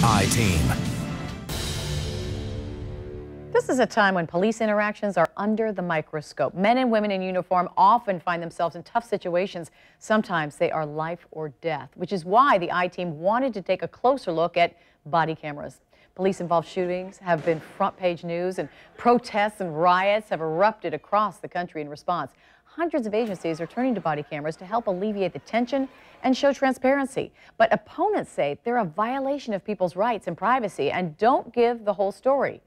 ITEAM. This is a time when police interactions are under the microscope. Men and women in uniform often find themselves in tough situations. Sometimes they are life or death, which is why the ITEAM wanted to take a closer look at body cameras. Police-involved shootings have been front-page news, and protests and riots have erupted across the country in response. Hundreds of agencies are turning to body cameras to help alleviate the tension and show transparency. But opponents say they're a violation of people's rights and privacy and don't give the whole story.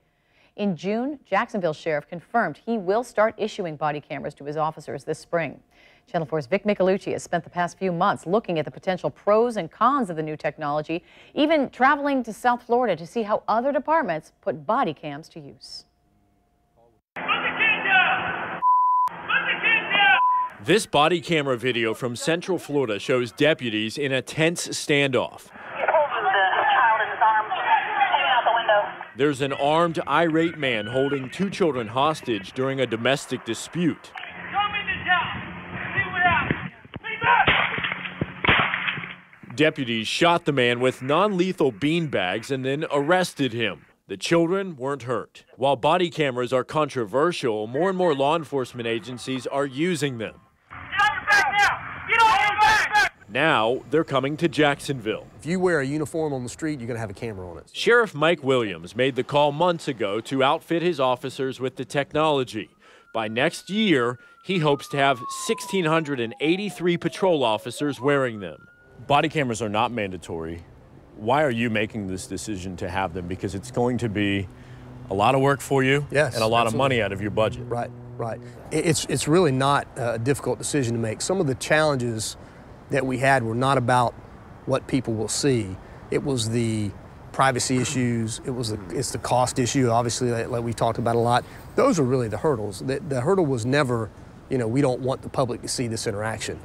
In June, Jacksonville Sheriff confirmed he will start issuing body cameras to his officers this spring. Channel 4's Vic Michelucci has spent the past few months looking at the potential pros and cons of the new technology, even traveling to South Florida to see how other departments put body cams to use. This body camera video from Central Florida shows deputies in a tense standoff. There's an armed, irate man holding two children hostage during a domestic dispute. Deputies shot the man with non-lethal beanbags and then arrested him. The children weren't hurt. While body cameras are controversial, more and more law enforcement agencies are using them. Now they're coming to Jacksonville. If you wear a uniform on the street, you're going to have a camera on it. Sheriff Mike Williams made the call months ago to outfit his officers with the technology. By next year, he hopes to have 1,683 patrol officers wearing them. Body cameras are not mandatory. Why are you making this decision to have them? Because it's going to be a lot of work for you, yes, and a lot absolutely. of money out of your budget. Right, right. It's really not a difficult decision to make. Some of the challenges that we had were not about what people will see. It was the privacy issues. It's the cost issue, obviously, like we talked about a lot. Those are really the hurdles. The hurdle was never, you know, we don't want the public to see this interaction.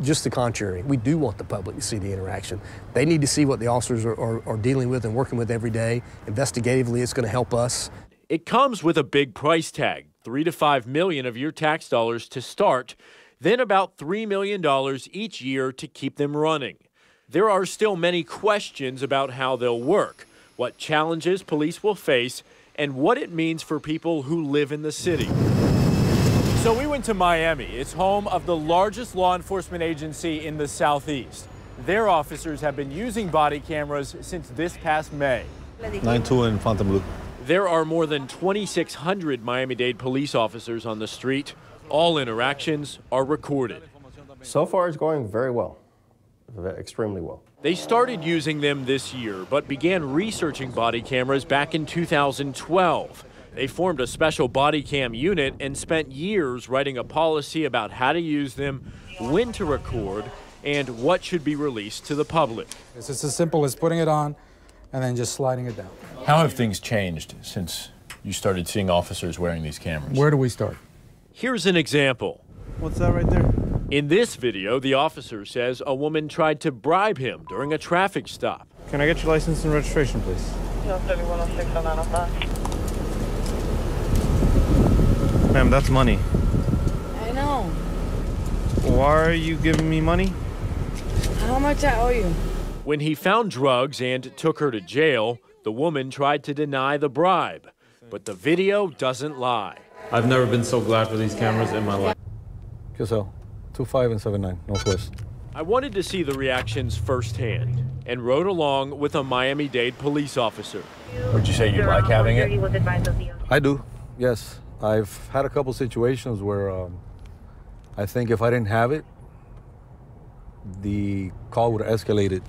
Just the contrary, we do want the public to see the interaction. They need to see what the officers are dealing with and working with every day. Investigatively, it's going to help us. It comes with a big price tag, $3 to $5 million of your tax dollars to start, then about $3 million each year to keep them running. There are still many questions about how they'll work, what challenges police will face, and what it means for people who live in the city. So we went to Miami. It's home of the largest law enforcement agency in the Southeast. Their officers have been using body cameras since this past May. 9-2 in Fontainebleau. There are more than 2,600 Miami-Dade police officers on the street. All interactions are recorded. So far, it's going very well, extremely well. They started using them this year, but began researching body cameras back in 2012. They formed a special body cam unit and spent years writing a policy about how to use them, when to record, and what should be released to the public. It's just as simple as putting it on and then just sliding it down. How have things changed since you started seeing officers wearing these cameras? Where do we start? Here's an example. What's that right there? In this video, the officer says a woman tried to bribe him during a traffic stop. Can I get your license and registration, please? Ma'am, that's money. I know. Why are you giving me money? How much I owe you? When he found drugs and took her to jail, the woman tried to deny the bribe. But the video doesn't lie. I've never been so glad for these cameras in my life. QSL, 25 and 79, Northwest. I wanted to see the reactions firsthand and rode along with a Miami-Dade police officer. Would you say you like having it? I do, yes. I've had a couple situations where I think if I didn't have it, the call would have escalated.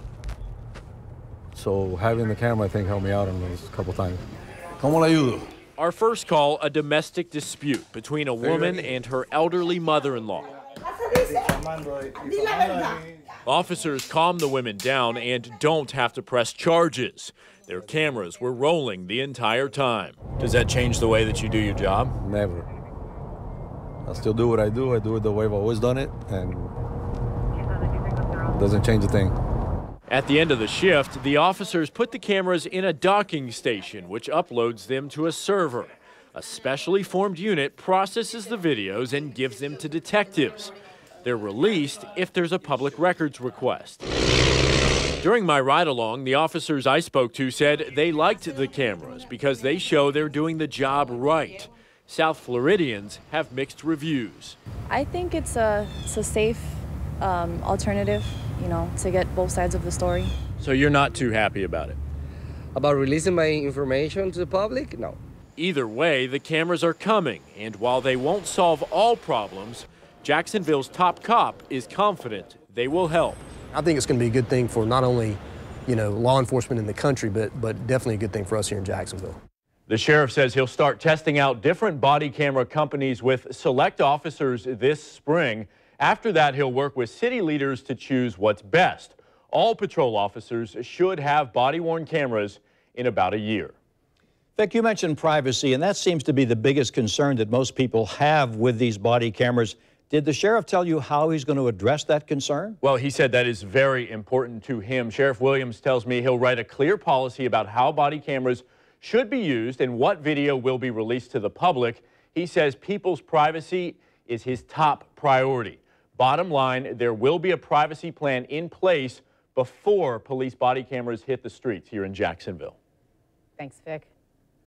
So having the camera, I think, helped me out on those a couple times. ¿Cómo le ayudo? Our first call, a domestic dispute between a woman and her elderly mother-in-law. Officers calm the women down and don't have to press charges. Their cameras were rolling the entire time. Does that change the way that you do your job? Never. I still do what I do. I do it the way I've always done it, and it doesn't change a thing. At the end of the shift, the officers put the cameras in a docking station, which uploads them to a server. A specially formed unit processes the videos and gives them to detectives. They're released if there's a public records request. During my ride along, the officers I spoke to said they liked the cameras because they show they're doing the job right. South Floridians have mixed reviews. I think it's a safe alternative, to get both sides of the story. So you're not too happy about it? About releasing my information to the public? No. Either way, the cameras are coming, and while they won't solve all problems, Jacksonville's top cop is confident they will help. I think it's going to be a good thing for not only, law enforcement in the country, but definitely a good thing for us here in Jacksonville. The sheriff says he'll start testing out different body camera companies with select officers this spring. After that, he'll work with city leaders to choose what's best. All patrol officers should have body-worn cameras in about a year. Vic, you mentioned privacy, and that seems to be the biggest concern that most people have with these body cameras. Did the sheriff tell you how he's going to address that concern? Well, he said that is very important to him. Sheriff Williams tells me he'll write a clear policy about how body cameras should be used and what video will be released to the public. He says people's privacy is his top priority. Bottom line, there will be a privacy plan in place before police body cameras hit the streets here in Jacksonville. Thanks, Vic.